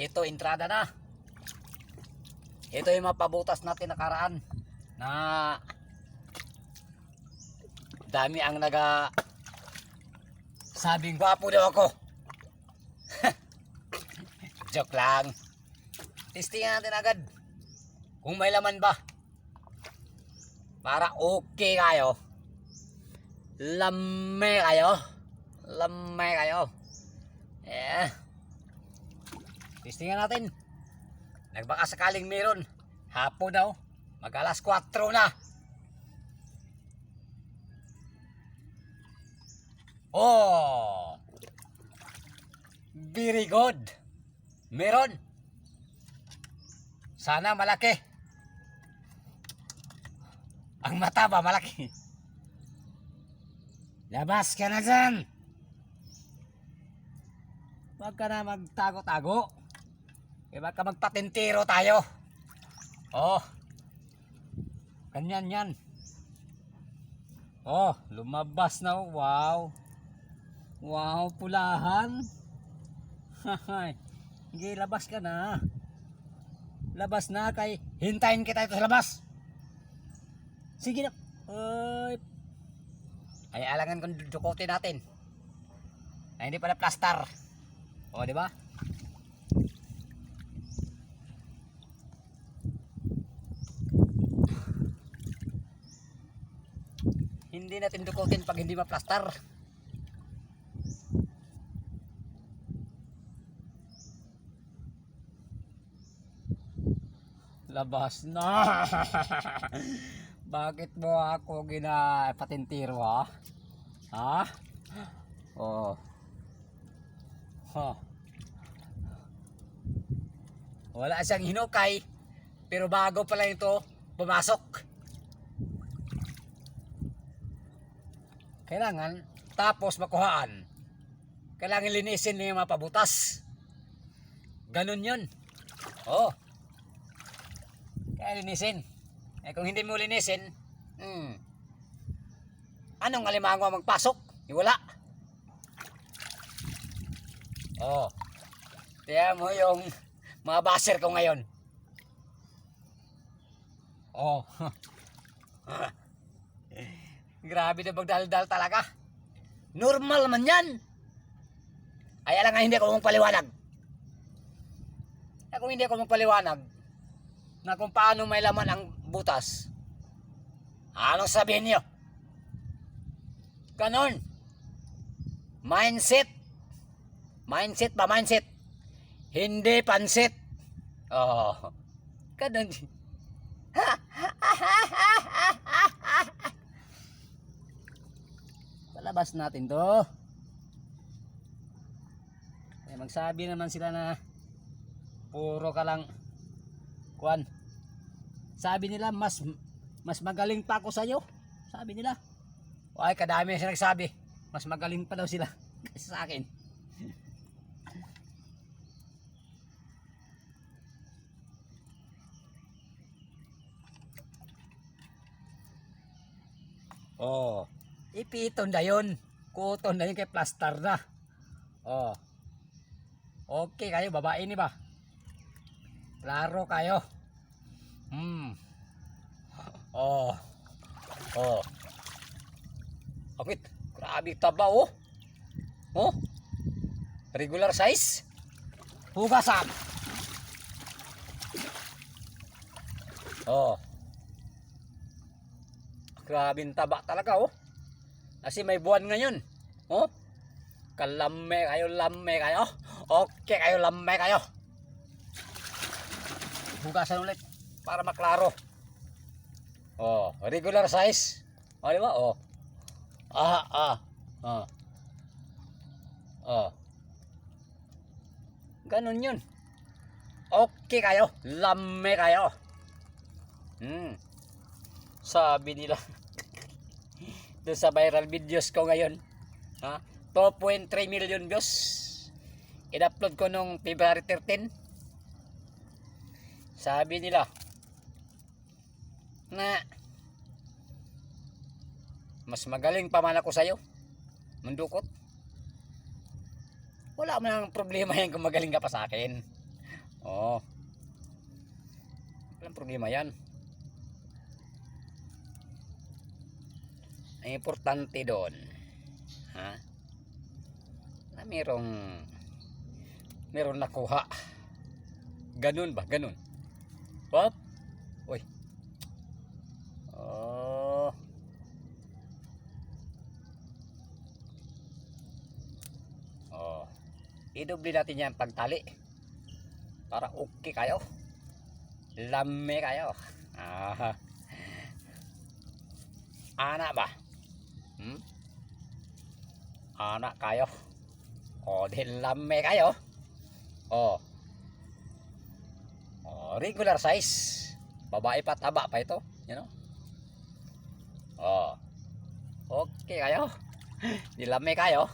ito entrada na. Ito yung mapabutas natin nakaraan na dami ang naga sabing gwapo daw ako. Joke lang. Testingan natin agad kung may laman ba para okay kayo. Lame kayo. Testingan natin. Nagbaka sakaling meron. Hapon daw. Mag alas 4 na. Oh. Very good. Meron. Sana malaki. Ang mata ba malaki? Labas ka na dyan. Huwag ka na magtago-tago. Kaya baka magpatintero tayo. Oh. Ganyan yan. Oh, lumabas na. Wow. Wow, pulahan. Sige, labas ka na. Labas na kay hintayin kita ito sa labas. Sige na. Ay alangan kung dudukotin natin. Ay hindi pala plaster. O, di ba? Hindi natin dukotin pag hindi ma-plaster. Labas na. Bakit mo ako patintiro ha? Ha? Oh. Huh. Wala siyang hinukay pero bago pa lang ito pumasok. Kailangan tapos makuhaan. Kailangan linisin niya yung mga pabutas. Ganun yun. Oh. Kaya linisin. Eh kung hindi mo linisin, anong alimango ang magpasok? Wala. Oh. Tiyan mo yung mga baser ko ngayon. Oh. Grabe na pagdaldal talaga. Normal man yan. Ay alam nga hindi ako magpaliwanag. Kung hindi ako magpaliwanag na kung paano may laman ang butas, anong sabihin niyo? Ganon. Mindset. Mindset ba? Mindset. Hindi pansit. Oh. Ganon. Palabas natin to. Eh, magsabi naman sila na puro ka lang kuan. Sabi nila mas magaling pa ako sa iyo. Sabi nila. Ay, kadami sila nagsabi. Mas magaling pa daw sila kaysa sa akin. Oh, ipiton na yun. Kuton na yun kay plaster na. Oh. Okay kayo, babae ni ba? Klaro kayo. Oh. Oh. Akit, grabe taba oh. Oh. Regular size. Hugasan. Oh. Grabing taba talaga oh. Kasi may buwan ngayon. Oh. Kalame kayo. Okay kayo, lame kayo. Hugasan ulit para maklaro. Oh, regular size. Oh, di ba? Oh. Oh. Ganun yun. Okay kayo, lame kayo. Sabi nila doon sa viral videos ko ngayon, ha? 2.3 million views. In-upload ko nung February 13. Sabi nila na mas magaling pa man ako sa'yo mundukot. Wala man ang problema yan kung magaling ka pa sa akin. Oh. Walang problema yan. Ang importante doon, ha? Na merong nakuha. Ganun ba? Ganun. Wap. Uy. Oh. Oh. Idubli natin yan pagtali. Para okay kayo. Lame kayo. Ah. Anak ba? Anak kayo. O, di lame kayo. O. O, regular size. Babae pa, taba pa ito. You know? O. Okay kayo. Di lame kayo.